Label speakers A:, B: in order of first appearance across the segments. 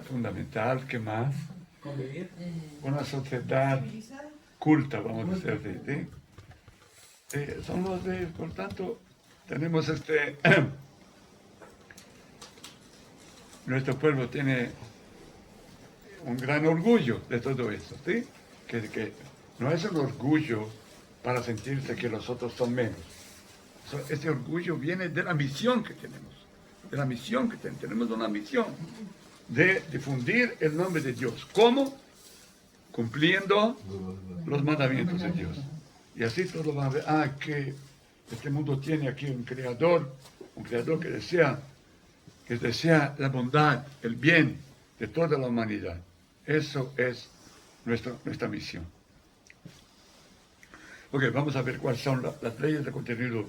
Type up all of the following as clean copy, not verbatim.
A: fundamental. ¿Qué más?
B: Convivir.
A: Una sociedad culta, vamos a decir. ¿Sí? Son los leyes, por tanto, tenemos nuestro pueblo tiene un gran orgullo de todo esto, ¿sí? Que no es un orgullo para sentirse que los otros son menos. Este orgullo viene de la misión que tenemos, de la misión que tenemos. Tenemos una misión de difundir el nombre de Dios. ¿Cómo? Cumpliendo los mandamientos de Dios. Y así todos van a ver, que este mundo tiene aquí un creador que desea la bondad, el bien de toda la humanidad. Eso es nuestra misión. Ok, vamos a ver cuáles son las leyes de contenido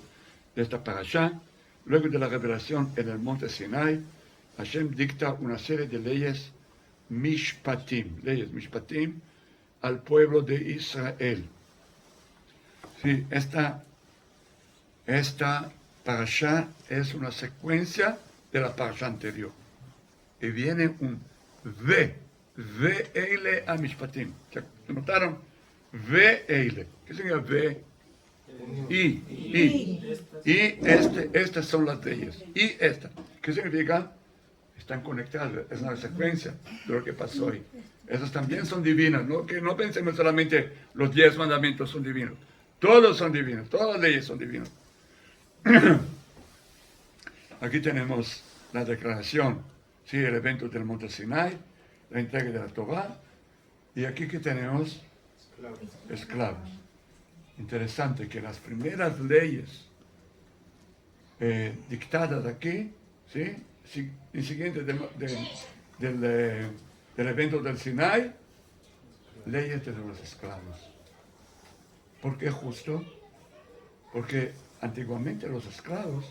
A: de esta parashá. Luego de la revelación en el monte Sinai, Hashem dicta una serie de leyes mishpatim, al pueblo de Israel. Sí, esta parashá es una secuencia de la parashá anterior. Y viene un Ve'ele a Mishpatim. ¿Notaron? Ve'ele. ¿Qué significa ve? Estas son las leyes. Y esta. ¿Qué significa? Están conectadas. Es una secuencia de lo que pasó hoy. Esas también son divinas. ¿No? Que no pensemos solamente los 10 mandamientos son divinos. Todos son divinos. Todas las leyes son divinas. Aquí tenemos la declaración, ¿sí? El evento del monte Sinai, la entrega de la Torá, y aquí que tenemos esclavos. Interesante que las primeras leyes dictadas aquí, ¿sí? Siguiente del evento del Sinai, leyes de los esclavos. ¿Por qué justo? Porque antiguamente los esclavos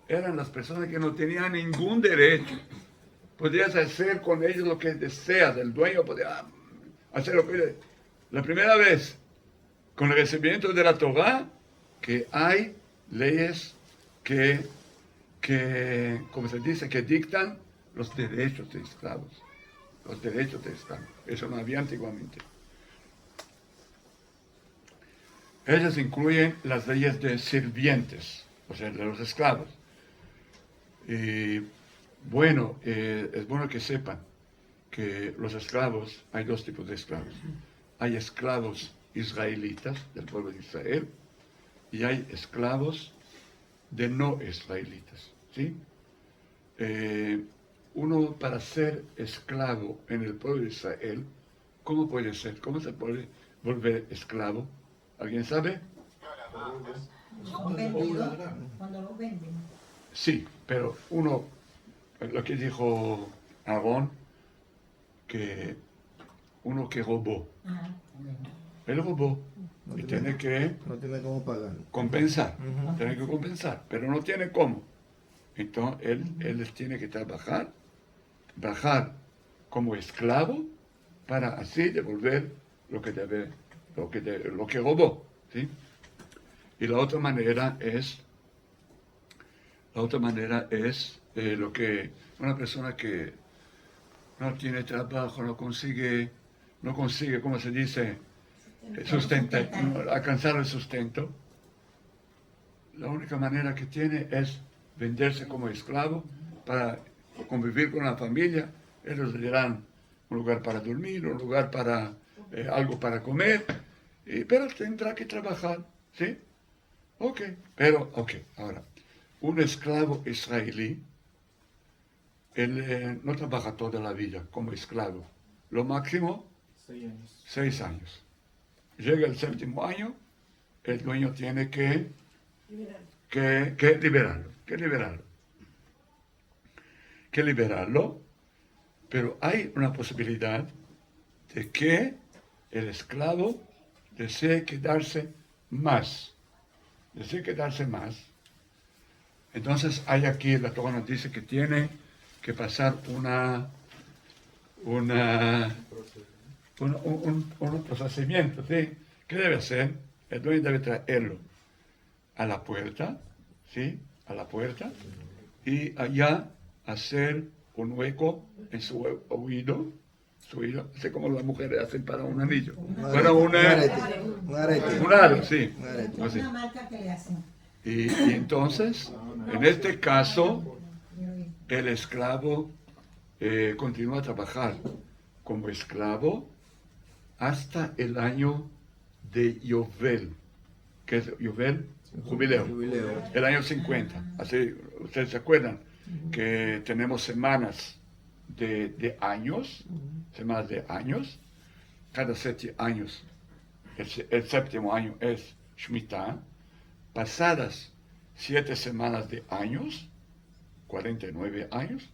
A: eran las personas que no tenían ningún derecho. Podías hacer con ellos lo que deseas, el dueño podía hacer lo que... La primera vez, con el recibimiento de la Torá, que hay leyes que como se dice, que dictan los derechos de esclavos. Los derechos de esclavos. Eso no había antiguamente. Ellas incluyen las leyes de sirvientes, o sea, de los esclavos. Y bueno, es bueno que sepan que los esclavos, hay dos tipos de esclavos. Hay esclavos israelitas del pueblo de Israel y hay esclavos de no israelitas, ¿sí? Uno para ser esclavo en el pueblo de Israel, ¿cómo puede ser? ¿Cómo se puede volver esclavo? ¿Alguien sabe?
C: Vendido, cuando lo venden.
A: Sí, pero uno, lo que dijo Aarón, que uno que robó, él robó
D: No
A: y
D: tiene cómo pagar.
A: compensar, tiene que compensar, pero no tiene cómo. Entonces él tiene que trabajar como esclavo para así devolver lo que robó, ¿sí? Y la otra manera es lo que una persona que no tiene trabajo, no consigue, ¿cómo se dice? Alcanzar el sustento. La única manera que tiene es venderse como esclavo para convivir con la familia. Ellos le darán un lugar para dormir, un lugar para algo para comer, pero tendrá que trabajar, ¿sí? Ok, ahora, un esclavo israelí, él no trabaja toda la vida como esclavo. Lo máximo,
B: 6 años.
A: 6 años. Llega el 7º año, el dueño tiene que liberarlo, pero hay una posibilidad de que el esclavo desee quedarse más. Entonces hay aquí, la Torah nos dice que tiene que pasar un procedimiento, ¿sí? ¿Qué debe hacer? El dueño debe traerlo a la puerta, ¿sí? A la puerta, y allá hacer un hueco en su oído, así como las mujeres hacen para un anillo. Bueno,
D: Un arete. Un arete.
A: un aro, sí.
D: Un arete.
A: Así.
C: Una marca que le hacen.
A: Y entonces, en este caso, el esclavo continúa a trabajar como esclavo hasta el año de Yovel, que es Yovel, jubileo,
D: Jubileo.
A: el año 50. Así, ustedes se acuerdan que tenemos semanas de años, semanas de años, cada 7 años, el séptimo año es Shemitah, pasadas 7 semanas de años, 49 años,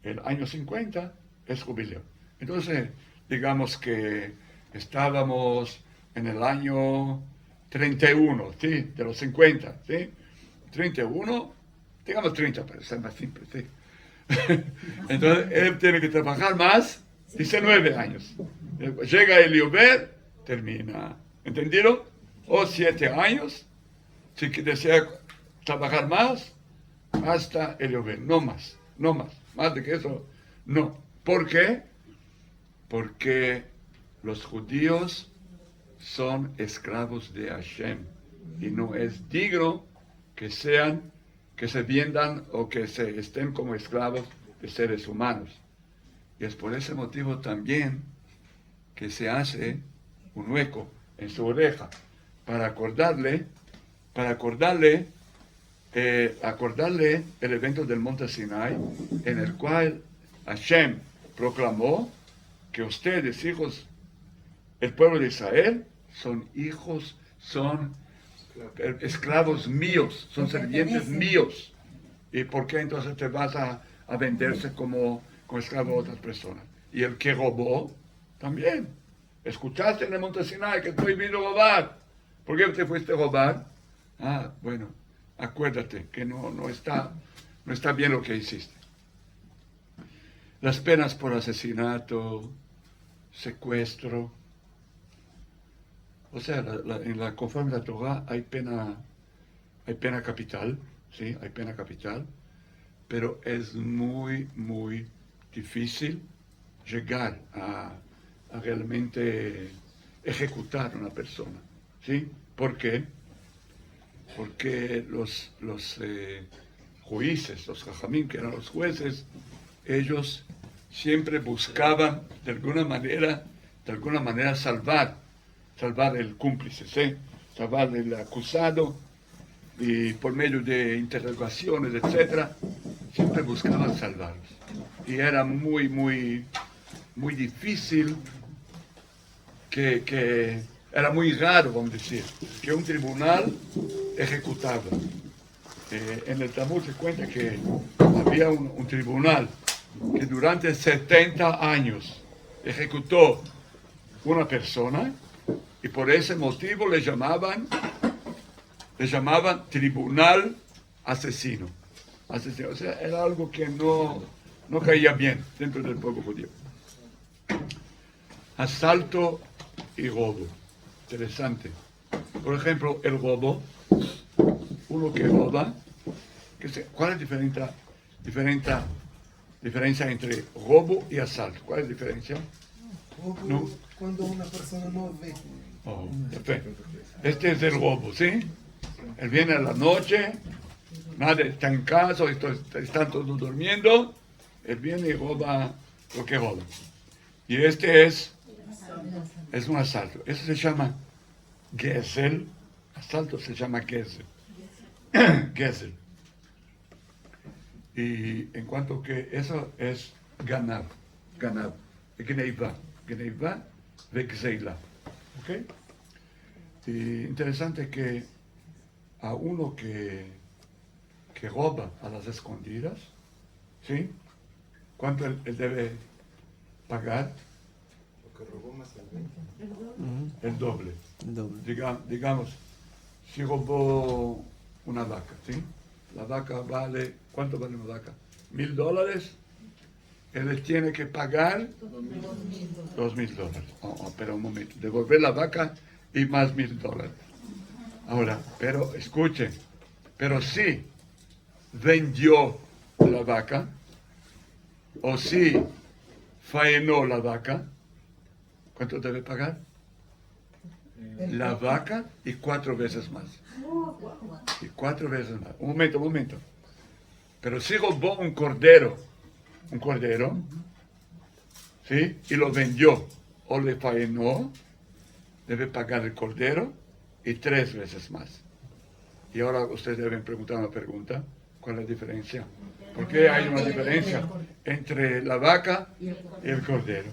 A: el año 50 es jubileo. Entonces, digamos que estábamos en el año 31, ¿sí? De los 50, ¿sí? 31, digamos 30 para ser más simple, ¿sí? Entonces, él tiene que trabajar más 19 años. Llega el Yovel, termina. ¿Entendido? O 7 años, si desea trabajar más, hasta el Yovel, no más, no más. Más de que eso, no. ¿Por qué? Porque los judíos son esclavos de Hashem y no es digno que se vendan o que se estén como esclavos de seres humanos. Y es por ese motivo también que se hace un hueco en su oreja para acordarle el evento del monte Sinai, en el cual Hashem proclamó que ustedes, hijos, el pueblo de Israel, son hijos, son esclavos míos, son sirvientes míos. ¿Y por qué entonces te vas a venderse como esclavo a otras personas? Y el que robó, también. Escuchaste en el monte Sinai que estoy vino a robar. ¿Por qué te fuiste a robar? Ah, bueno, acuérdate que no está bien lo que hiciste. Las penas por asesinato, secuestro. O sea, conforme a la Torah hay pena capital, ¿sí? Hay pena capital, pero es muy, muy difícil llegar a realmente ejecutar a una persona, ¿sí? ¿Por qué? Porque los jueces, los jajamín, que eran los jueces, ellos siempre buscaban de alguna manera salvar el cómplice, ¿sí? Salvar el acusado, y por medio de interrogaciones, etcétera, siempre buscaban salvarlos. Y era muy, muy, muy difícil, que era muy raro, vamos a decir, que un tribunal ejecutaba. En el Talmud se cuenta que había un tribunal que durante 70 años ejecutó una persona, y por ese motivo le llamaban tribunal asesino. O sea, era algo que no caía bien dentro del pueblo judío. Asalto y robo. Interesante. Por ejemplo, el robo. Uno que roba. ¿Cuál es la diferencia entre robo y asalto? ¿Cuál es la diferencia? No.
B: Cuando una persona no ve.
A: Oh, perfecto. Este es el robo, ¿sí? Él viene a la noche, nadie está en casa, están todos durmiendo, él viene y roba lo que roba. Y este es un asalto. Eso se llama Gesel. Asalto se llama Gesel. Gesel. Y en cuanto que eso es ganar. Gneiva ve Gzeila. ¿Ok? Y interesante que a uno que roba a las escondidas, ¿sí? ¿Cuánto él debe pagar?
B: Lo que robó más el 20.
A: El doble.
D: El doble.
A: Digamos, si robó una vaca, ¿sí? La vaca vale, ¿cuánto vale una vaca? $1,000. Él les tiene que pagar $2,000. Pero un momento, devolver la vaca y más $1,000. Ahora, pero escuchen, pero si vendió la vaca, o si faenó la vaca, ¿cuánto debe pagar? La vaca y 4 veces más. Y 4 veces más. Un momento. Pero si robó un cordero, ¿sí? Y lo vendió o le faenó, debe pagar el cordero y 3 veces más. Y ahora ustedes deben preguntar una pregunta. ¿Cuál es la diferencia? ¿Por qué hay una diferencia entre la vaca y el cordero?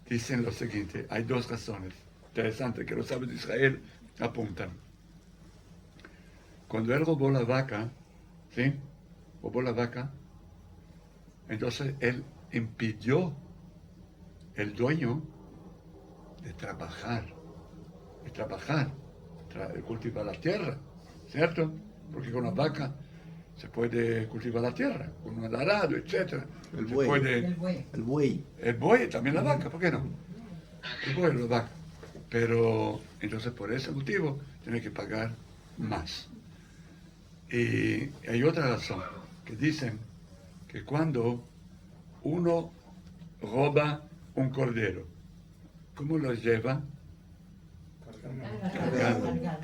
A: Dicen lo siguiente, hay 2 razones interesantes que los sabios de Israel apuntan. Cuando él robó la vaca, ¿sí? Robó la vaca, entonces él impidió el dueño de trabajar, de cultivar la tierra, ¿cierto? Porque con la vaca se puede cultivar la tierra, con un arado, etc.
D: El buey. El buey.
A: El buey, también la vaca, ¿por qué no? El buey, la vaca. Pero, entonces por ese motivo, tiene que pagar más. Y hay otra razón, que dicen que cuando uno roba un cordero, ¿cómo lo lleva?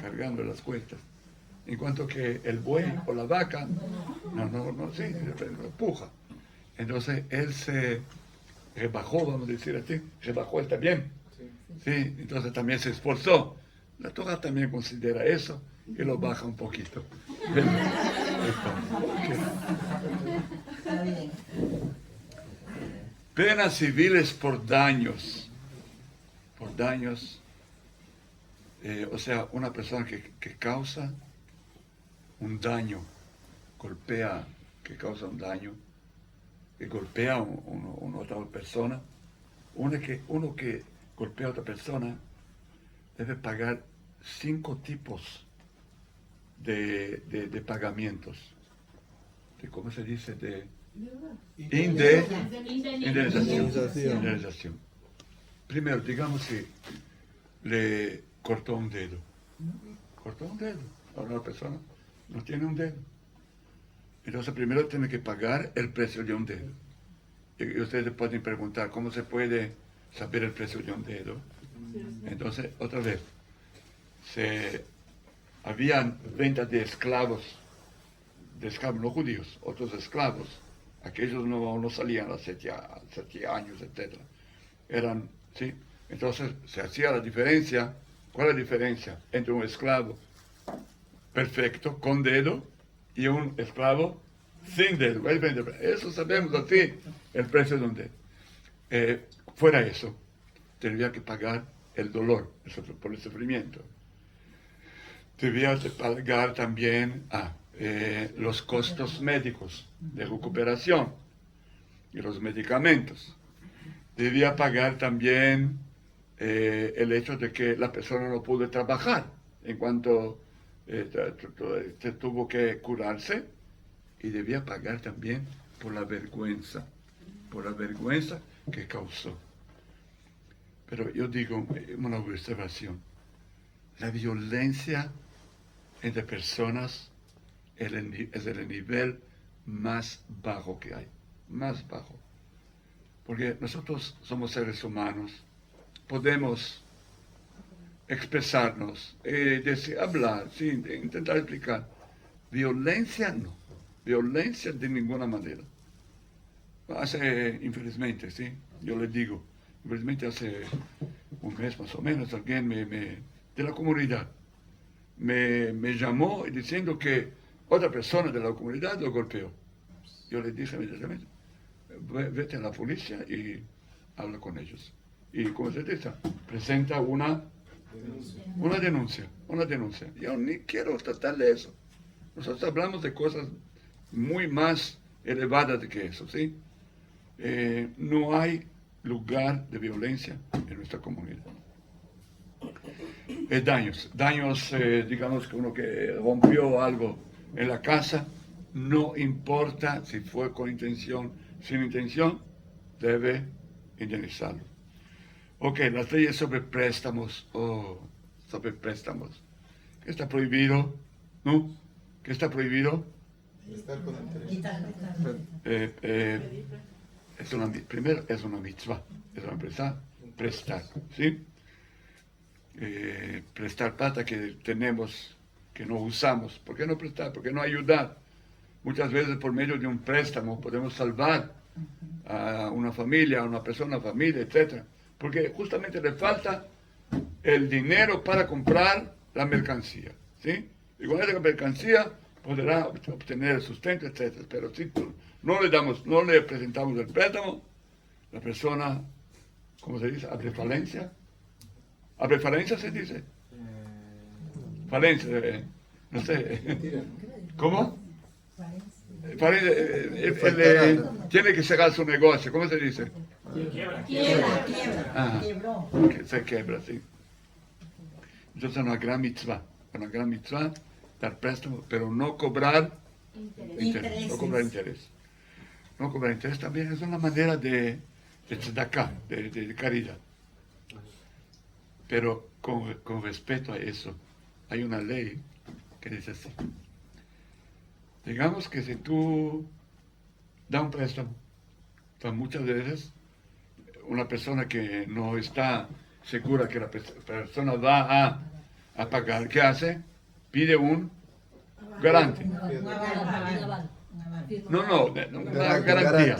A: Cargando las cuestas. En cuanto que el buey o la vaca, sí, lo empuja. Entonces él se rebajó, vamos a decir así, rebajó, está bien. Sí, entonces también se esforzó. La Torah también considera eso y lo baja un poquito.
C: Está bien.
A: Penas civiles por daños. O sea, una persona que causa un daño, que causa un daño, que golpea a una otra persona. Uno que golpea a otra persona debe pagar 5 tipos de pagamientos. ¿Cómo se dice? De indemnización. Primero, digamos que le cortó un dedo. Ahora la persona no tiene un dedo. Entonces primero tiene que pagar el precio de un dedo. Y ustedes pueden preguntar, ¿cómo se puede saber el precio de un dedo? Entonces, otra vez, habían ventas de esclavos no judíos, otros esclavos. Aquellos no salían a los 7 años, etc. ¿sí? Entonces se hacía la diferencia. ¿Cuál es la diferencia entre un esclavo perfecto, con dedo, y un esclavo sin dedo? Eso sabemos así, el precio de un dedo. Fuera eso, tendría que pagar el dolor por el sufrimiento. Debía pagar también los costos médicos de recuperación y los medicamentos. Debía pagar también el hecho de que la persona no pudo trabajar en cuanto tuvo que curarse, y debía pagar también por la vergüenza que causó. Pero yo digo una observación: la violencia entre personas es el nivel más bajo que hay, más bajo. Porque nosotros somos seres humanos, podemos expresarnos, hablar, sí, intentar explicar. Violencia no, violencia de ninguna manera. Infelizmente, sí, yo les digo, infelizmente hace un mes más o menos, alguien de la comunidad me llamó diciendo que otra persona de la comunidad lo golpeó. Yo le dije inmediatamente, vete a la policía y habla con ellos. Y como se dice, presenta una denuncia. Yo ni quiero tratar de eso. Nosotros hablamos de cosas muy más elevadas que eso, ¿sí? No hay lugar de violencia en nuestra comunidad. Daños, digamos que uno que rompió algo en la casa, no importa si fue con intención, sin intención, debe indemnizarlo. Ok, las leyes sobre préstamos, ¿qué está prohibido? ¿No? ¿Qué está prohibido?
B: Estar con el teléfono.
A: primero es una mitzvah, es una prestar, ¿sí? Prestar plata que tenemos, que no usamos. ¿Por qué no prestar? ¿Por qué no ayudar? Muchas veces por medio de un préstamo podemos salvar a una familia, a una persona, familia, etc. Porque justamente le falta el dinero para comprar la mercancía, ¿sí? Y con esa mercancía podrá obtener el sustento, etc. Pero si no le presentamos el préstamo, la persona, ¿cómo se dice? Abre falencia. ¿Abre falencia se dice? Falencia, no sé. ¿Cómo? Tiene que cerrar su negocio, ¿cómo se dice?
C: Quiebra.
A: Ah,
C: Quebró.
A: que se quiebra, sí. Entonces es una gran mitzvah dar préstamo, pero no cobrar interés. No cobrar interés. No cobrar interés también es una manera de tzedakah, de caridad. Pero con respecto a eso, hay una ley que dice así. Digamos que si tú das un préstamo, entonces muchas veces una persona que no está segura que la persona va a pagar, ¿qué hace? Pide un garante. No, una garantía.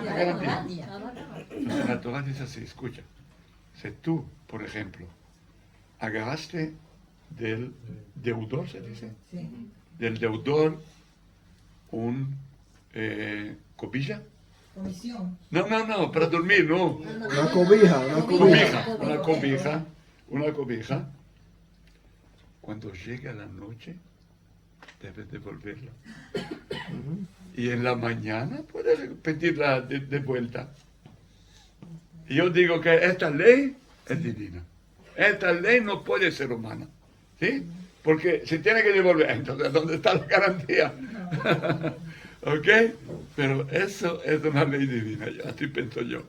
A: Una garantía. Entonces la Torah dice así, escucha. Si tú, por ejemplo, agarraste del deudor, ¿se dice?
C: Sí.
A: Del deudor un cobija.
C: Comisión.
A: No, para dormir, no.
D: Una cobija.
A: Una cobija. Cuando llegue a la noche, debes devolverla. Y en la mañana puedes pedirla de vuelta. Y yo digo que esta ley es divina. Esta ley no puede ser humana. ¿Sí? Porque se tiene que devolver. Entonces, ¿dónde está la garantía? ¿Ok? Pero eso es una ley divina, así pienso yo.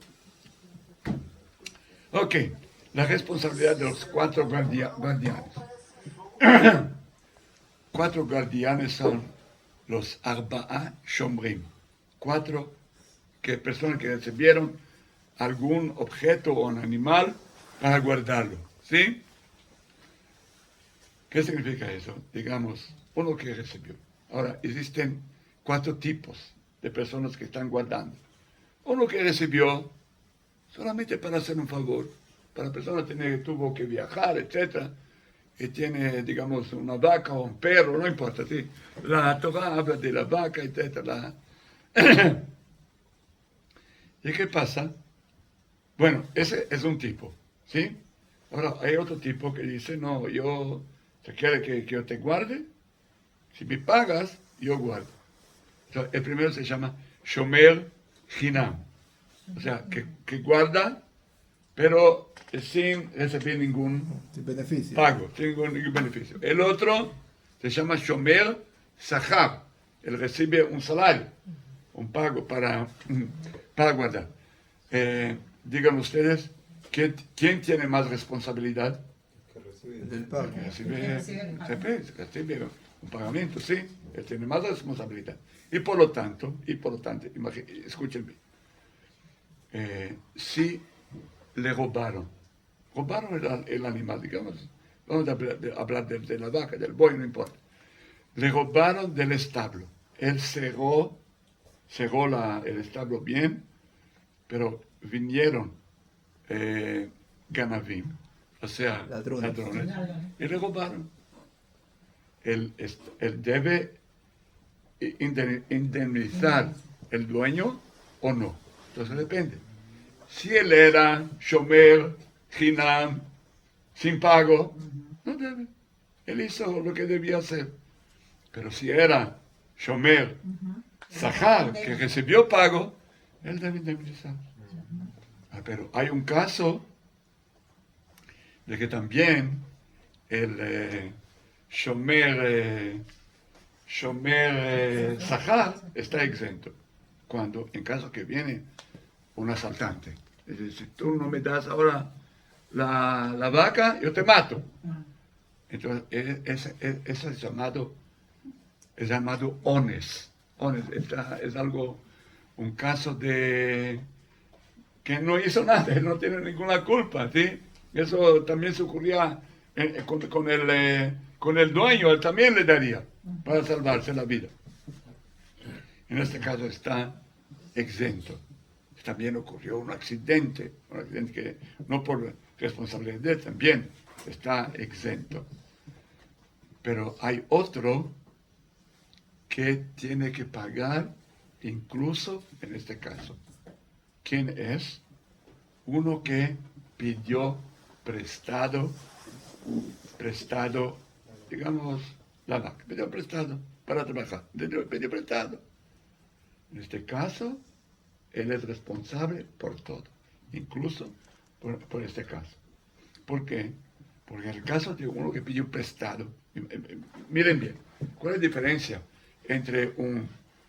A: Ok, la responsabilidad de los 4 guardianes. 4 guardianes son los Arba'a Shomrim. 4 personas que recibieron algún objeto o un animal para guardarlo. ¿Sí? ¿Qué significa eso? Digamos, uno que recibió. Ahora, existen 4 tipos de personas que están guardando. Uno que recibió solamente para hacer un favor, para la persona que tuvo que viajar, etc. Y tiene, digamos, una vaca o un perro, no importa, ¿sí? La Torah habla de la vaca, etc. ¿Y qué pasa? Bueno, ese es un tipo, ¿sí? Ahora, hay otro tipo que dice, no, ¿te quiere que yo te guarde? Si me pagas, yo guardo. Entonces, el primero se llama Shomer Hinam. O sea, que guarda, pero sin recibir ningún
D: beneficio.
A: pago, sin ningún beneficio. El otro se llama Shomer Sahar. Él recibe un salario, un pago para guardar. Digan ustedes, ¿quién tiene más responsabilidad?
B: Del pago.
A: Recibe un pagamento, sí. Él tiene más responsabilidad. Y por lo tanto, escúchenme, si le robaron el animal, digamos, vamos a hablar de la vaca, del buey, no importa. Le robaron del establo. Él cerró el establo bien, pero vinieron ganavim, o sea, ladrones, y le robaron. Él debe indemnizar el dueño o no. Entonces depende. Si él era Shomer, Hinam, sin pago, no debe. Él hizo lo que debía hacer. Pero si era Shomer, Sahar, que recibió pago, él debe indemnizar. Pero hay un caso de que también el Shomer Sahar está exento. Cuando, en caso que viene un asaltante, es decir, si tú no me das ahora la vaca, yo te mato. Entonces, ese es llamado ones. Es algo un caso de que no hizo nada, él no tiene ninguna culpa, ¿sí? Eso también se ocurría con el dueño, él también le daría para salvarse la vida. En este caso está exento. También ocurrió un accidente que no por responsabilidad de él, también está exento. Pero hay otro que tiene que pagar incluso en este caso. ¿Quién es? Uno que pidió prestado, digamos, la vaca, pidió prestado para trabajar, pidió prestado. En este caso, él es responsable por todo, incluso por este caso. ¿Por qué? Porque en el caso de uno que pidió prestado, miren bien, ¿cuál es la diferencia entre un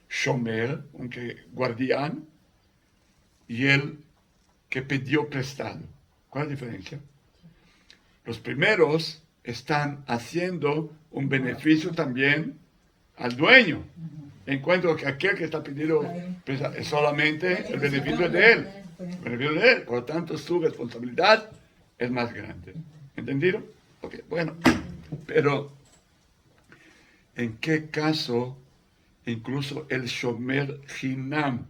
A: shomer, un guardián, y el que pidió prestado? ¿Cuál es la diferencia? Los primeros están haciendo un beneficio también al dueño, en cuanto que aquel que está pidiendo prestado es solamente el beneficio de él. El beneficio de él, por lo tanto su responsabilidad es más grande. ¿Entendido? Ok, bueno, pero ¿en qué caso incluso el shomer hinam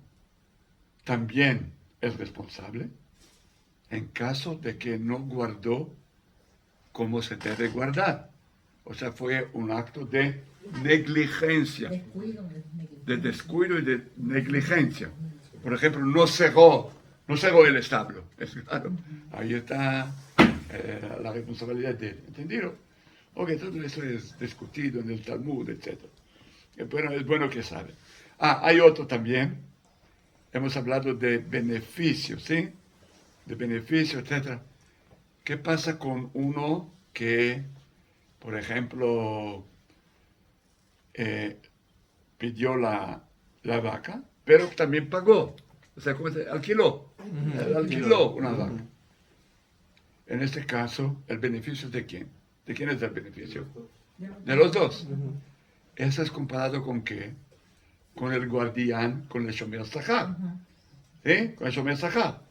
A: también es responsable? En caso de que no guardó como se debe guardar. O sea, fue un acto de negligencia, de descuido y de negligencia. Por ejemplo, no cerró el establo. Es claro, ahí está la responsabilidad de él. ¿Entendido? Ok, todo eso es discutido en el Talmud, etc. Bueno, es bueno que sabe. Hay otro también. Hemos hablado de beneficios, ¿sí? De beneficios, etc. ¿Qué pasa con uno que, por ejemplo, pidió la vaca, pero también pagó? O sea, ¿cómo se alquiló? Alquiló una vaca. En este caso, ¿el beneficio de quién? ¿De quién es el beneficio? De los dos. Eso es comparado con qué? Con el guardián, con el shomer sahar. ¿Sí? Con el shomer sahar.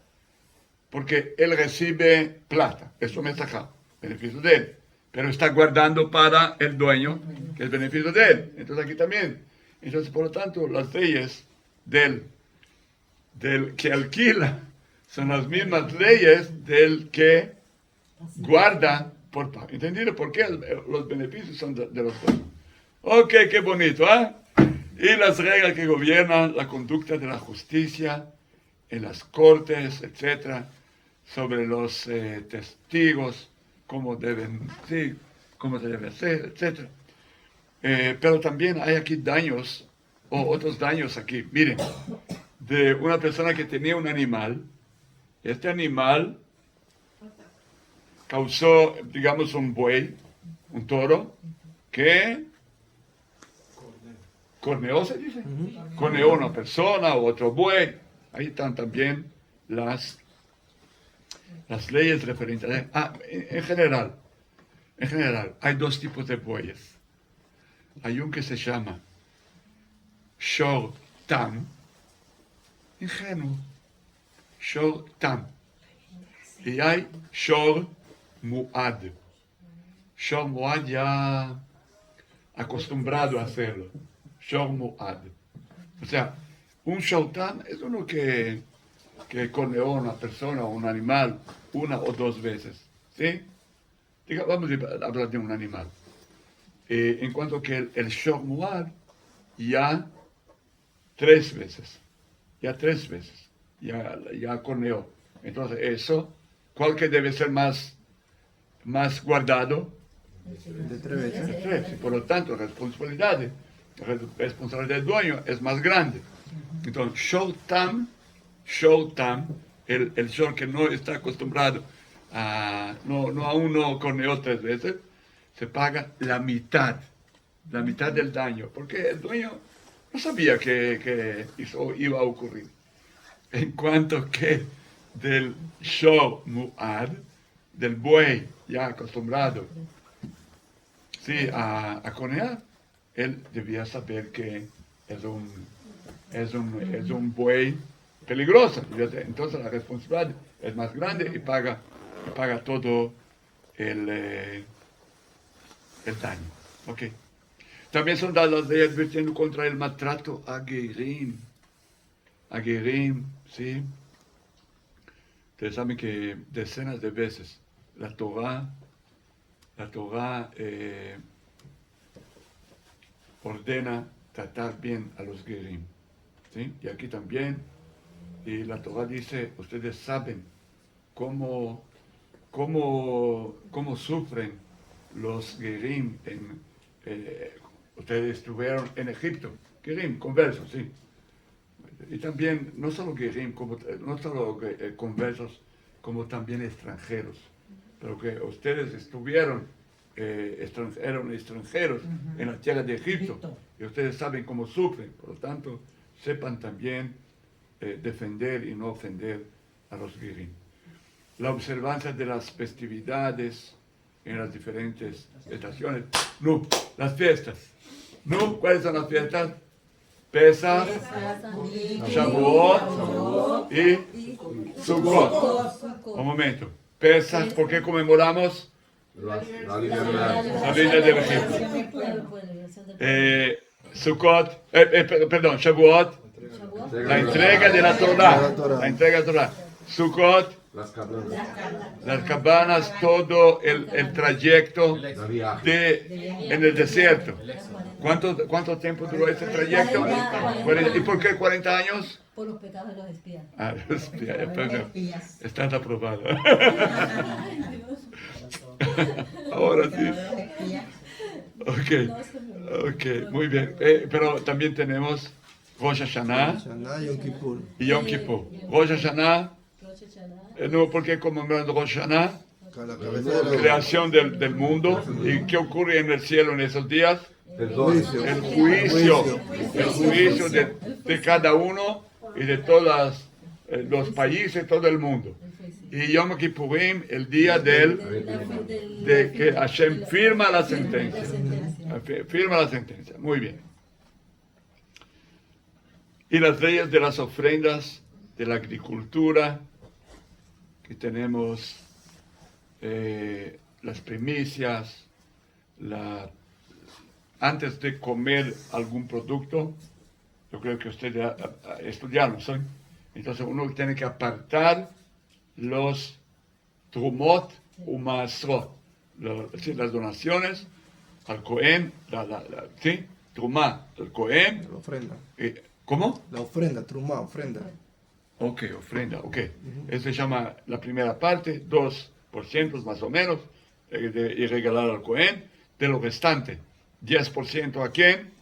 A: Porque él recibe plata, el shomer sahar, beneficio de él. Pero está guardando para el dueño, que es beneficio de él. Entonces aquí también. Entonces, por lo tanto, las leyes del que alquila son las mismas leyes del que guarda por pago. ¿Entendido? Porque los beneficios son de los dos. Ok, qué bonito, ¿ah? Y las reglas que gobiernan la conducta de la justicia en las cortes, etcétera, sobre los testigos, cómo deben, sí, cómo se debe hacer, etcétera. Pero también hay aquí daños, o otros daños aquí. Miren, de una persona que tenía un animal, este animal causó, digamos, un buey, un toro, que corneó, se dice, corneó una persona o otro buey. Ahí están también las leyes referentes. En general, hay dos tipos de bueyes. Hay un que se llama shor tam, ingenuo, shor tam. Y hay shor muad. Shor muad ya acostumbrado a hacerlo. Shor muad. O sea, un shor tam es uno que corneó a una persona o un animal una o dos veces. ¿Sí? Vamos a hablar de un animal. En cuanto que el shor muad ya tres veces. Ya corneó. Entonces eso, ¿cuál que debe ser más guardado?
D: De tres veces.
A: De tres. Y por lo tanto, la responsabilidad del dueño es más grande. Entonces, shor tam, el shor que no está acostumbrado aún no corneó tres veces, se paga la mitad del daño, porque el dueño no sabía que eso iba a ocurrir. En cuanto que del shor muad, del buey ya acostumbrado, sí, a cornear, él debía saber que es es un buey peligroso. Entonces la responsabilidad es más grande y paga todo el daño. Okay. También son dadas las leyes advirtiendo contra el maltrato a Gerim. A Gerim, ¿sí? Ustedes saben que decenas de veces la Torah ordena tratar bien a los Gerim, ¿sí? Y aquí también, y la Torah dice, ustedes saben cómo sufren los Gerim. Ustedes estuvieron en Egipto, Gerim, conversos, sí. Y también, no solo Gerim, no solo conversos, como también extranjeros. Pero que ustedes estuvieron, eran extranjeros en la tierra de Egipto. Y ustedes saben cómo sufren. Por lo tanto, sepan también defender y no ofender a los Gerim. La observancia de las festividades en las diferentes estaciones. No, las fiestas. No, ¿cuáles son las fiestas? Pesach, Shavuot y Sukkot. Un momento. Pesach, ¿por qué conmemoramos?
E: La
A: La vida del Egipto. Sukkot, perdón, Shavuot, la entrega de la Torah. La entrega de la Torah. Sukkot, las cabanas, todo el trayecto en el desierto. ¿Cuánto tiempo duró ese trayecto? ¿Y por qué 40 años?
F: Por los pecados de los espías.
A: Ah, los espías, perdón. Estás aprobada. Ahora sí. Ok, muy bien. Pero también tenemos Rosh Hashanah
D: Shana y Yom Kippur.
A: y Yom Kippur. Rosh Hashanah, no, porque conmemorando Rosh Hashanah,
D: Con la cabeza de la
A: creación del mundo. ¿Y qué ocurre en el cielo en esos días?
D: juicio.
A: El juicio de cada uno y de todos los países, todo el mundo. Y Yom Kippurim, el día de que Hashem firma la sentencia. Firma la sentencia, muy bien. Y las leyes de las ofrendas de la agricultura, que tenemos las primicias, antes de comer algún producto, yo creo que ustedes estudiaron, ¿sí? Entonces uno tiene que apartar los trumot u maasrot, las donaciones al Cohen, ¿sí? Trumá, al Cohen.
D: La ofrenda.
A: ¿Cómo?
D: La ofrenda, trumá, ofrenda.
A: Ok, ofrenda, ok. Eso se llama la primera parte, 2% más o menos, y regalar al Cohen. De lo restante, 10% a quién?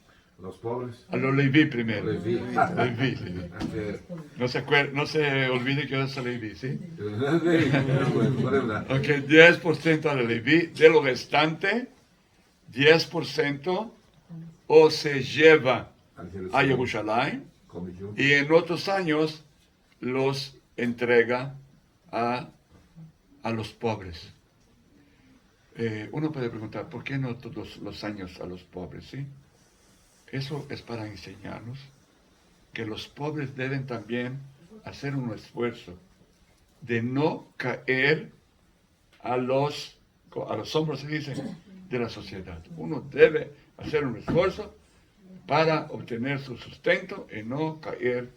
E: Los pobres.
A: A los Leví primero.
E: Leví.
A: Leví. No se olvide que es Leví, ¿sí? Ok, 10% a los Leví. De lo restante, 10% o se lleva a Jerusalén y en otros años los entrega a los pobres. Uno puede preguntar, ¿por qué no todos los años a los pobres? ¿Sí? Eso es para enseñarnos que los pobres deben también hacer un esfuerzo de no caer a los hombros, se dice, de la sociedad. Uno debe hacer un esfuerzo para obtener su sustento y no caer,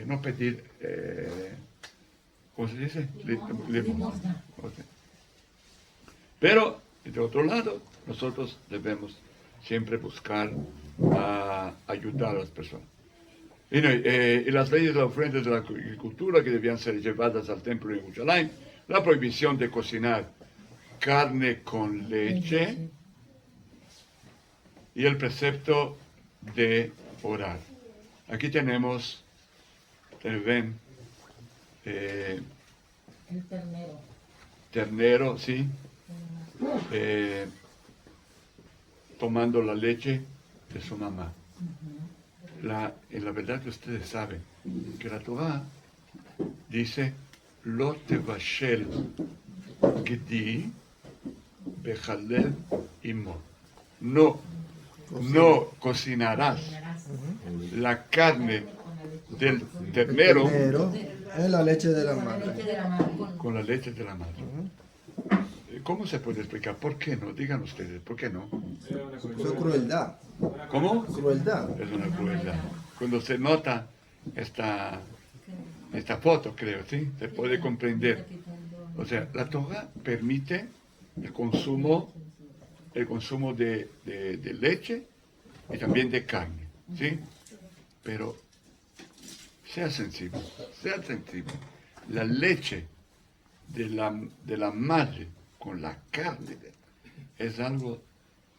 A: no pedir, ¿cómo se dice? Limosna. Pero, de otro lado, nosotros debemos siempre buscar ayudar a las personas. Y las leyes de las ofrendas de la agricultura que debían ser llevadas al templo de Jerusalén, la prohibición de cocinar carne con leche y el precepto de orar. Aquí tenemos, ustedes ven,
C: El ternero.
A: ternero, ¿sí? Tomando la leche de su mamá. En la verdad que ustedes saben que la Torah dice Lo tevashel gedi bechalel imo. No cocinarás la carne del
D: El
A: ternero
D: ternero es la leche de la
C: Con la
D: madre.
C: leche de la madre.
A: con la leche de la madre. ¿Cómo se puede explicar? ¿Por qué no? Digan ustedes, ¿por qué no?
D: Eso es crueldad.
A: ¿Cómo?
D: Crueldad.
A: Es una crueldad. Cuando se nota esta foto, creo, ¿sí? Se puede comprender. O sea, la Torah permite el consumo de leche y también de carne, ¿sí? Pero sea sensible, sea sensible. La leche de la madre con la carne es algo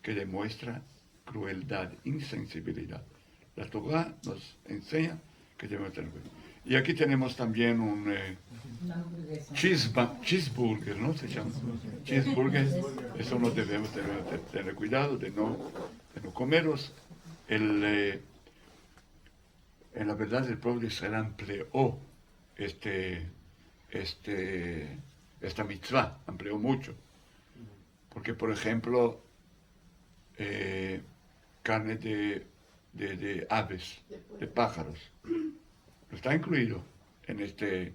A: que demuestra crueldad, insensibilidad. La Torah nos enseña que debemos tener cuidado. Y aquí tenemos también un
C: Una hamburguesa.
A: cheeseburger, ¿no? Se llama cheeseburger. Eso no debemos tener cuidado de no comerlos. En la verdad, el pueblo de Israel empleó esta mitzvah, empleó mucho. Porque, por ejemplo, carne de aves, de pájaros, no está incluido en ese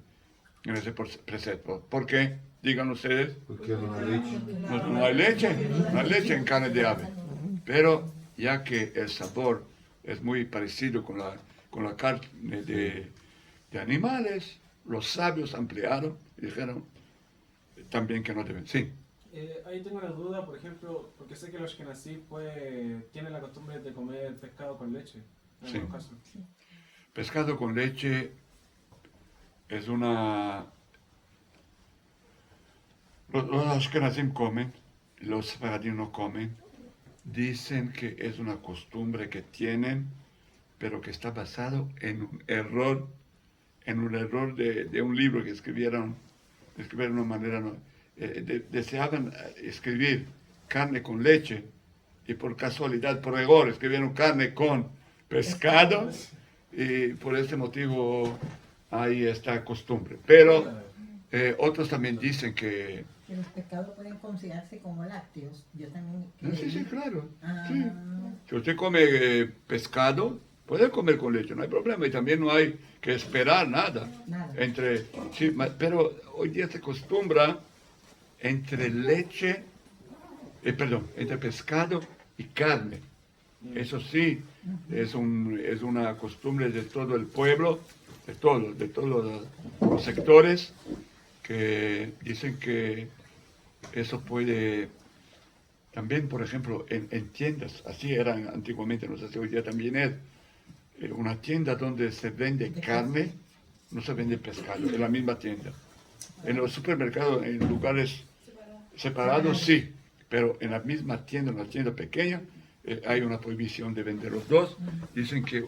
A: precepto. ¿Por qué? Digan ustedes.
B: Porque no hay leche.
A: No hay leche en carne de ave. Pero ya que el sabor es muy parecido con la carne de animales, los sabios ampliaron y dijeron también que no deben. Sí.
E: Ahí tengo una duda, por ejemplo, porque sé que los Ashkenazí tienen la costumbre de comer pescado con leche, en
A: Sí.
E: algunos casos.
A: Pescado con leche es una... Los ashkenazim comen, los sefaradim no comen. Dicen que es una costumbre que tienen, pero que está basado en un error de un libro que escribieron de una manera... deseaban escribir carne con leche y por casualidad, por error, escribieron carne con pescado y por ese motivo hay esta costumbre. Pero otros también dicen que...
C: Que los pescados pueden considerarse como lácteos. Yo también.
A: Sí, claro.
C: Ah.
A: Sí. Si usted come pescado, puede comer con leche, no hay problema. Y también no hay que esperar nada.
C: Nada.
A: Pero hoy día se acostumbra entre leche, entre pescado y carne. Eso sí, es una costumbre de todo el pueblo, de todos los sectores, que dicen que eso puede, también por ejemplo, en tiendas, así eran antiguamente, no sé si hoy día también es, una tienda donde se vende carne, no se vende pescado, en la misma tienda. En los supermercados, en lugares separados, sí, pero en la misma tienda, una tienda pequeña, hay una prohibición de vender los dos. Dicen que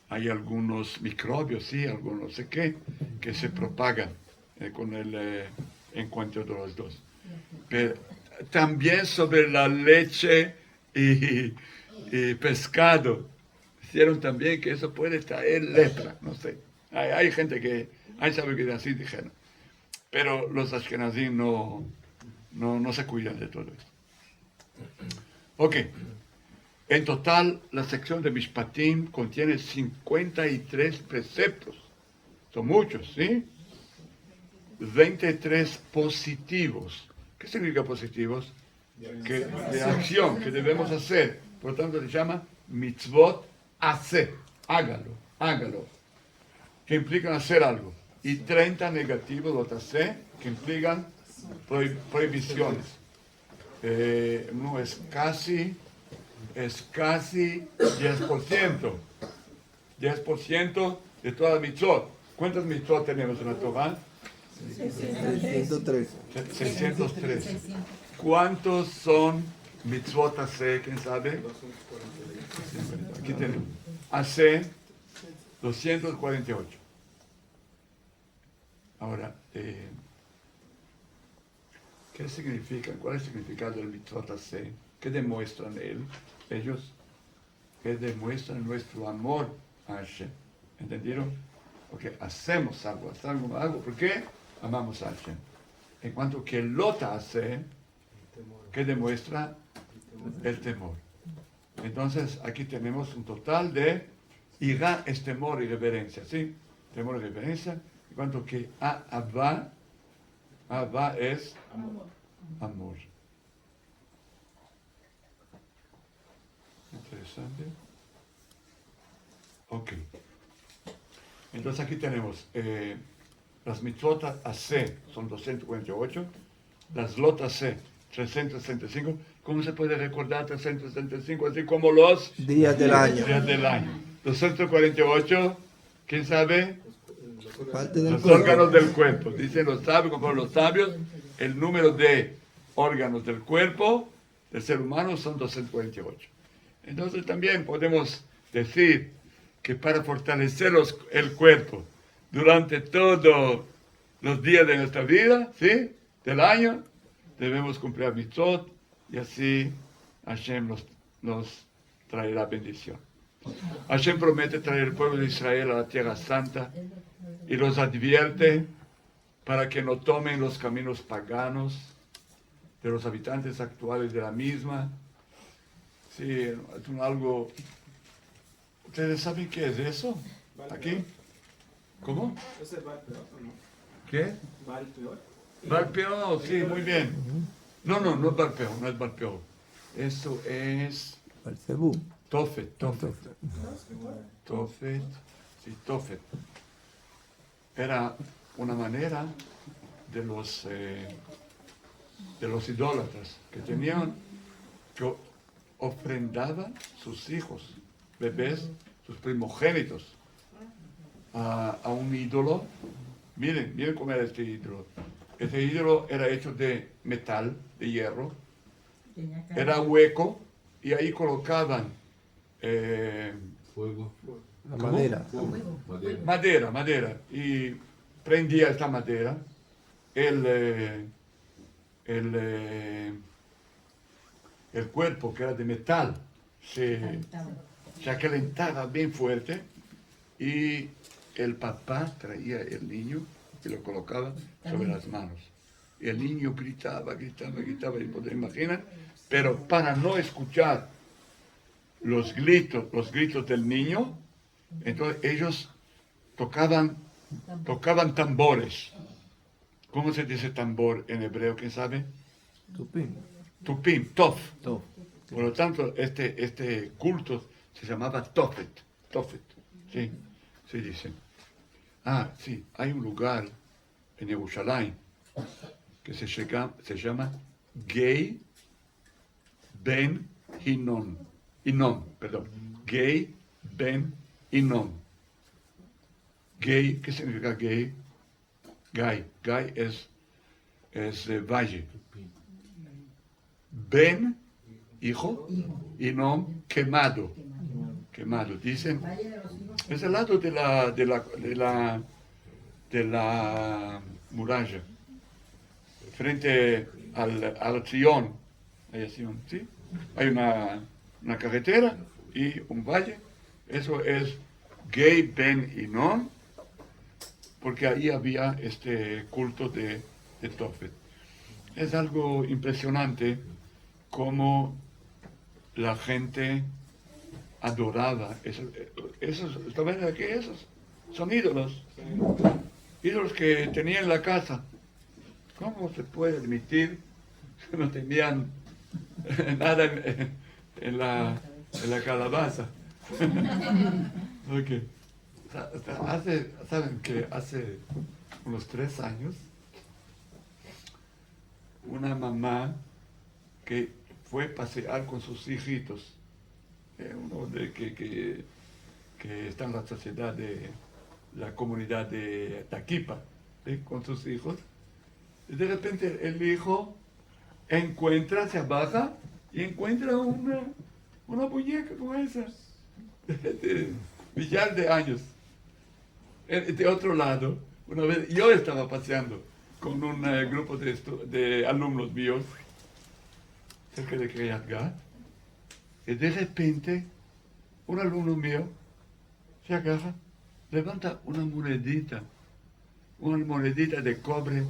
A: hay algunos microbios, sí, algunos no sé qué, que se propagan con el encuentro de los dos. Pero también sobre la leche y pescado, hicieron también que eso puede traer lepra, no sé. Hay gente que, hay sabios que así dijeron. Pero los ashkenazim no se cuidan de todo esto. Ok. En total, la sección de Mishpatim contiene 53 preceptos. Son muchos, ¿sí? 23 positivos. ¿Qué significa positivos? De acción, que debemos hacer. Por lo tanto, se llama mitzvot hacer. Hágalo. Que implican hacer algo. Y 30 negativos, los hacer, que implican prohibiciones. No es casi 10%. 10% de todas las mitzvot. ¿Cuántas mitzvot tenemos en la Torah?
D: 613.
A: 613. ¿Cuántos son mitzvot hacer? ¿Quién sabe? Aquí tenemos. Hacer 248. Ahora, ¿qué significan? ¿Cuál es el significado del mitzvot hacer? ¿Qué demuestran ellos? ¿Qué demuestran nuestro amor a Hashem? ¿Entendieron? Porque hacemos algo. ¿Por qué? Amamos a Hashem. En cuanto que Lota hace, ¿qué demuestra? El temor. Entonces, aquí tenemos un total de Ira es temor y reverencia, ¿sí? Temor y reverencia. En cuanto que Abba es amor. Interesante. Ok. Entonces aquí tenemos las mitzvot AC son 248, las lot AC 365. ¿Cómo se puede recordar 365? Así como los
D: Días del año.
A: días del año. 248, ¿quién sabe?
D: Parte del
A: Los
D: cuerpo.
A: órganos del cuerpo. Dicen los sabios, como los sabios, el número de órganos del cuerpo del ser humano son 248. Entonces también podemos decir que para fortalecer el cuerpo durante todos los días de nuestra vida, ¿sí? Del año, debemos cumplir mitzvot y así Hashem nos traerá bendición. Hashem promete traer el pueblo de Israel a la tierra santa y los advierte para que no tomen los caminos paganos de los habitantes actuales de la misma. Sí, es algo... ¿Ustedes saben qué es eso? ¿Aquí? ¿Cómo?
E: ¿Ese es Baal Peor o no?
A: ¿Qué?
E: ¿Baal Peor?
A: Barpeor, sí, muy bien. No es Barpeor, no es Barpeor. Eso es
D: Belcebú.
A: Tofet. Sí, Tofet. Era una manera de los idólatras que tenían, que ofrendaban sus hijos, bebés, sus primogénitos, a un ídolo. Miren cómo era este ídolo. Este ídolo era hecho de metal, de hierro,
C: Tenía cara.
A: era hueco y ahí colocaban
B: Fuego.
D: La
A: ¿Cómo?
D: madera.
B: Madera.
A: madera, y prendía esta madera, el cuerpo que era de metal se acalentaba bien fuerte y el papá traía el niño y lo colocaba sobre las manos. Y el niño gritaba, y podés imaginar, pero para no escuchar los gritos del niño, entonces ellos tocaban tambores. ¿Cómo se dice tambor en hebreo? ¿Quién sabe?
D: Tupín.
A: Tupim, tof.
D: Tof.
A: Por lo tanto, este culto se llamaba Tofet. Sí, se dice. Sí, hay un lugar en Jerusalén que se llama Gay Ben Hinnom. Gay Ben Hinnom. Gay, ¿qué significa gay? Gay es valle. Ben, hijo, Hinnom, quemado. Dicen,
C: Valle de los hijos.
A: es al lado de la muralla, frente al Sion. Hay Sion, ¿sí? Hay una carretera y un valle. Eso es Gay Ben Hinnom, porque ahí había este culto de Tofet. Es algo impresionante cómo la gente adoraba esos, ¿saben de qué? Esos son ídolos que tenía en la casa. ¿Cómo se puede admitir que no tenían nada en la calabaza? Okay. ¿Saben que hace unos 3 años una mamá que fue a pasear con sus hijitos, uno que está en la sociedad de la comunidad de Taquipa, con sus hijos, y de repente el hijo se baja y encuentra una muñeca como esa, de millar de años. De otro lado, una vez yo estaba paseando con un grupo de alumnos míos cerca de Kriyat Gat, y de repente un alumno mío se agarra, levanta una monedita de cobre,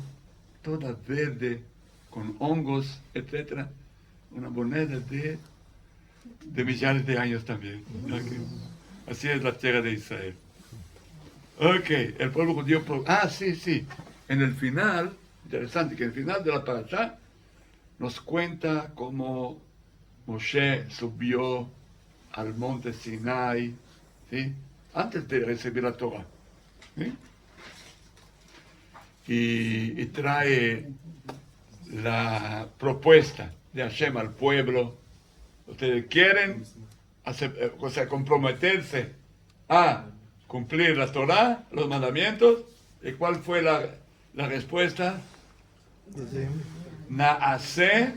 A: toda verde, con hongos, etc. Una moneda de millares de años también. Así es la tierra de Israel. Ok, el pueblo judío... sí. En el final, interesante, que en el final de la parashá nos cuenta cómo Moshe subió al monte Sinai, ¿sí? Antes de recibir la Torah, ¿sí? Y trae la propuesta de Hashem al pueblo. Ustedes quieren comprometerse a cumplir la Torah, los mandamientos. ¿Y cuál fue la respuesta? Naaseh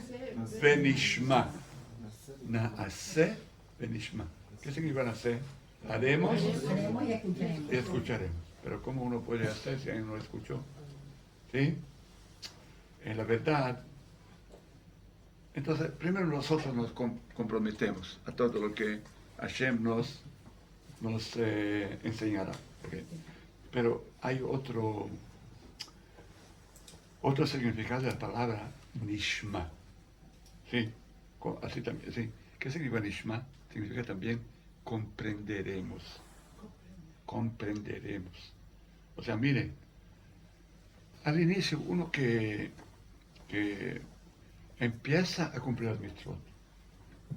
A: venishma. Naaseh venishma. ¿Qué significa naaseh? Haremos
C: Haremos y escucharemos.
A: y escucharemos. Pero ¿cómo uno puede hacer si alguien no escuchó? ¿Sí? En la verdad, entonces, primero nosotros nos comprometemos a todo lo que Hashem nos enseñará. ¿Okay? Pero hay otro significado de la palabra nishma. ¿Sí? Así también, ¿sí? ¿Qué significa nishma? Significa también comprenderemos. Comprenderemos. O sea, miren, al inicio uno que empieza a cumplir las mitzvot,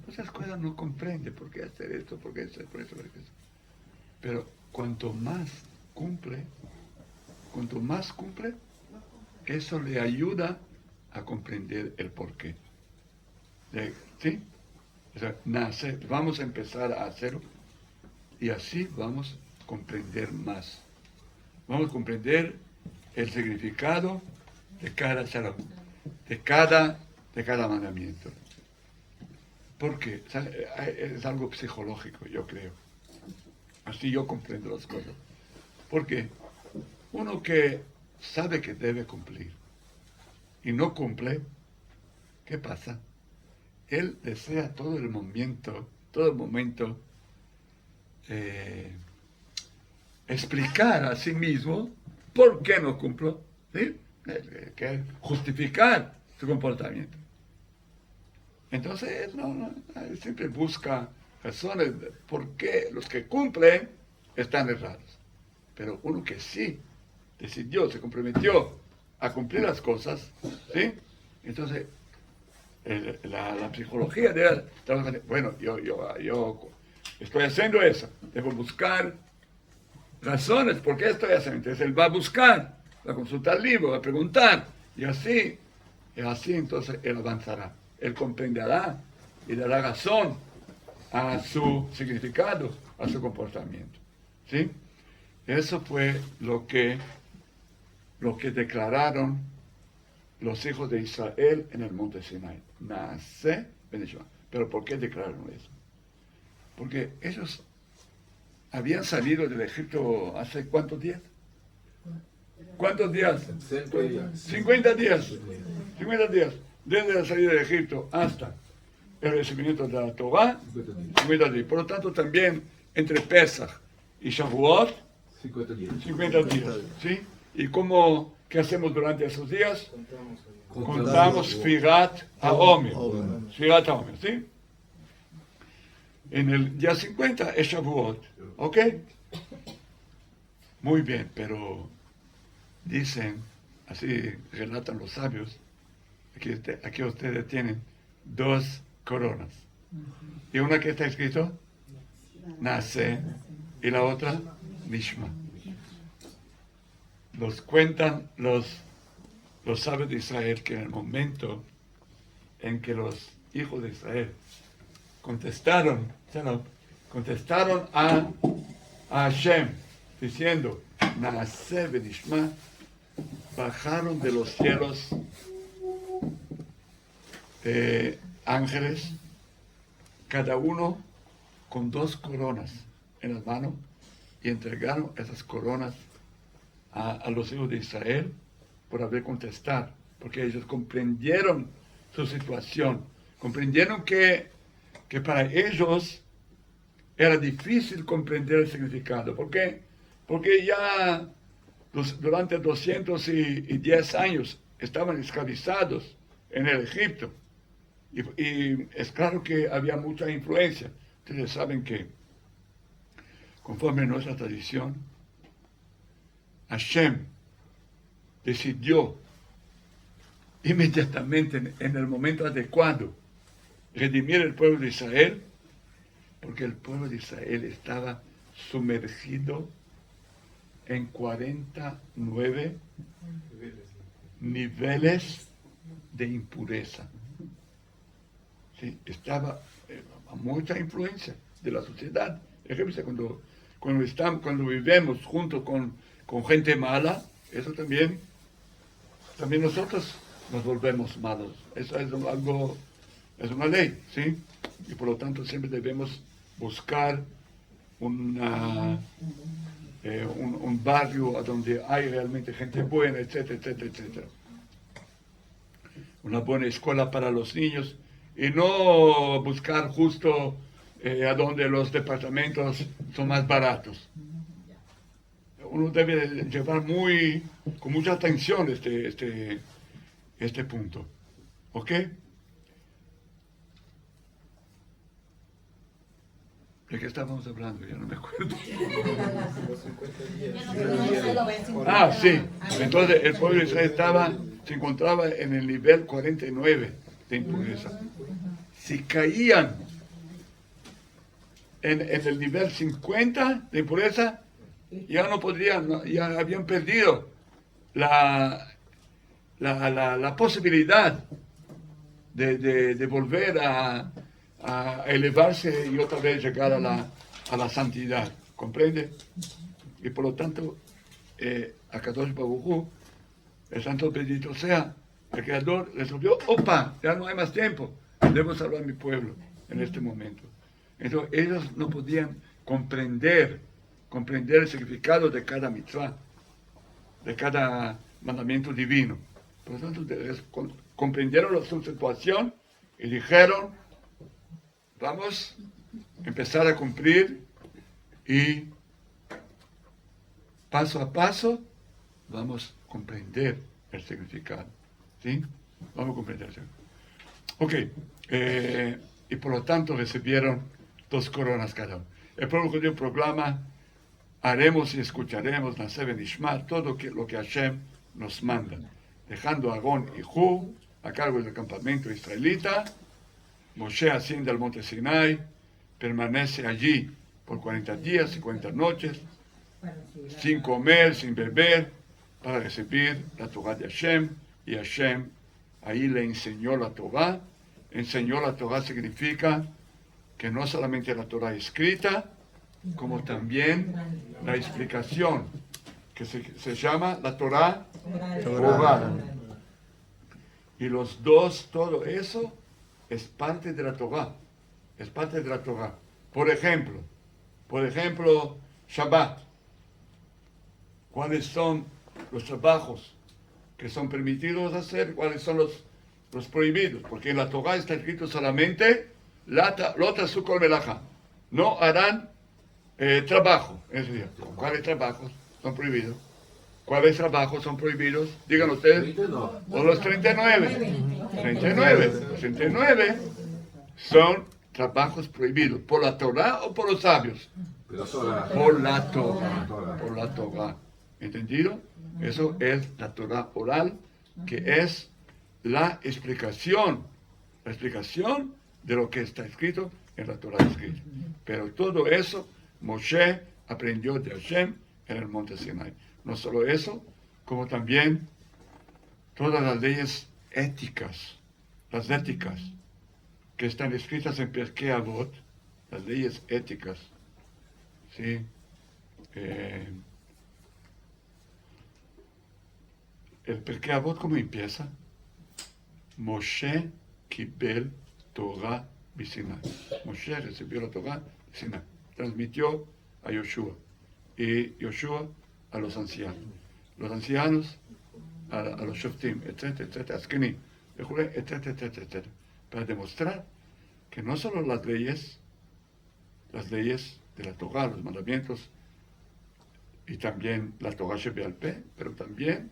A: pues las cosas no comprende por qué hacer esto, por qué hacer por eso, por eso. Pero cuanto más cumple, eso le ayuda a comprender el porqué. ¿Sí? O sea, vamos a empezar a hacerlo y así vamos a comprender más. Vamos a comprender el significado de cada shalom, de cada mandamiento. Porque es algo psicológico, yo creo. Así yo comprendo las cosas. Porque uno que sabe que debe cumplir y no cumple, ¿qué pasa? Él desea todo el momento, explicar a sí mismo por qué no cumplo, ¿sí? Que justificar su comportamiento. Entonces él siempre busca razones de por qué los que cumplen están errados. Pero uno que sí decidió, se comprometió a cumplir las cosas, ¿sí? Entonces la psicología de él, bueno, yo estoy haciendo eso, debo buscar razones por qué estoy haciendo. Entonces él va a buscar, va a consultar el libro, va a preguntar, y así entonces él avanzará, él comprenderá y dará razón a su significado, a su comportamiento. ¿Sí? Eso fue lo que declararon los hijos de Israel en el monte Sinai. Naaseh venishma. ¿Pero por qué declararon eso? Porque ellos habían salido del Egipto hace ¿cuántos días? ¿Cuántos días? 50 días. 50 días. Desde la salida de Egipto hasta el recibimiento de la Torah, 50 días. Por lo tanto, también entre Pesach y Shavuot, 50 días. ¿Sí? ¿Y qué hacemos durante esos días? Contamos Firat HaOmer. Firat HaOmer, ¿sí? En el día 50 es Shavuot. ¿Ok? Muy bien, pero dicen, así relatan los sabios, aquí ustedes tienen 2 coronas. Y una que está escrito, Naaseh, y la otra, Nishma. Nos cuentan los sabios de Israel que en el momento en que los hijos de Israel contestaron a Hashem diciendo Naaseh venishma, bajaron de los cielos ángeles, cada uno con 2 coronas en las manos, y entregaron esas coronas a los hijos de Israel por haber contestado, porque ellos comprendieron su situación, comprendieron que para ellos era difícil comprender el significado. ¿Por qué? Porque ya durante 210 años estaban esclavizados en el Egipto, y es claro que había mucha influencia. Ustedes saben que conforme a nuestra tradición, Hashem decidió inmediatamente, en el momento adecuado, redimir el pueblo de Israel, porque el pueblo de Israel estaba sumergido en 49 niveles de impureza. Sí, estaba a mucha influencia de la sociedad. Fíjense, cuando vivimos junto con gente mala, eso también nosotros nos volvemos malos. Eso es algo, es una ley, ¿sí? Y por lo tanto siempre debemos buscar un barrio a donde hay realmente gente buena, etcétera, etcétera, etcétera. Una buena escuela para los niños y no buscar justo a donde los departamentos son más baratos. Uno debe llevar con mucha atención este punto. ¿Ok? ¿De qué estábamos hablando? Ya no me acuerdo.
B: Los 50 días.
A: Ah, sí. Entonces el pueblo de Israel se encontraba en el nivel 49 de impureza. Si caían en el nivel 50 de impureza, ya no podrían, ya habían perdido la posibilidad de volver a elevarse y otra vez llegar a la santidad. ¿Comprende? Y por lo tanto, Akadosh Baruj Hu, el santo bendito sea, el Creador resolvió, opa, ya no hay más tiempo, debo salvar a mi pueblo en este momento. Entonces ellos no podían comprender el significado de cada mitzvah, de cada mandamiento divino. Por lo tanto, comprendieron su situación y dijeron, vamos a empezar a cumplir y paso a paso vamos a comprender el significado. ¿Sí? Vamos a comprender el significado. Ok, y por lo tanto recibieron 2 coronas cada uno. El pueblo judío proclama, haremos y escucharemos, Naseh Benishma, todo lo que Hashem nos manda, dejando a Agón y Hu a cargo del campamento israelita. Moshe asciende al monte Sinai, permanece allí por 40 días y 40 noches, sin comer, sin beber, para recibir la Torah de Hashem, y Hashem ahí le enseñó la Torah. Enseñó la Torah significa que no solamente la Torah escrita, como también la explicación, que se llama la Torah oral. Y los dos, todo eso es parte de la Torah. Es parte de la Torah. Por ejemplo, Shabbat. ¿Cuáles son los trabajos que son permitidos hacer? ¿Cuáles son los prohibidos? Porque en la Torah está escrito solamente Lota Sukol Melajá. No harán trabajo. Es decir, ¿cuáles trabajos son prohibidos? ¿Cuáles trabajos son prohibidos? Digan ustedes. O los 39. 39. Los 39 son trabajos prohibidos. ¿Por la Torah o por los sabios? Por la Torah. Por la Torah. ¿Entendido? Eso es la Torah oral, que es la explicación de lo que está escrito en la Torah escrita. Pero todo eso Moshe aprendió de Hashem en el monte Sinai. No solo eso, como también todas las leyes éticas, que están escritas en Pirkei Avot, las leyes éticas, ¿sí? El Pirkei Avot, ¿cómo empieza? Moshe Kibel Torah Bisinai. Moshe recibió la Torah Bisinai. Transmitió a Yoshua. Y Yoshua a los ancianos a los shoftim, etcétera, etcétera, Askenim, etcétera, etcétera, etcétera, para demostrar que no solo las leyes de la Torah, los mandamientos, y también la Torah Shebe'al Peh, pero también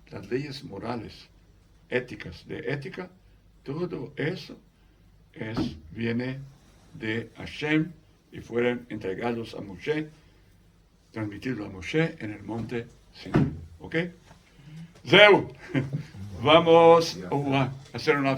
A: las leyes morales, éticas, de ética, todo eso viene de Hashem, y fueron entregados a Moshe, transmitidos a Moshe en el monte Sinai. ¿Ok? Zeu, vamos a hacer una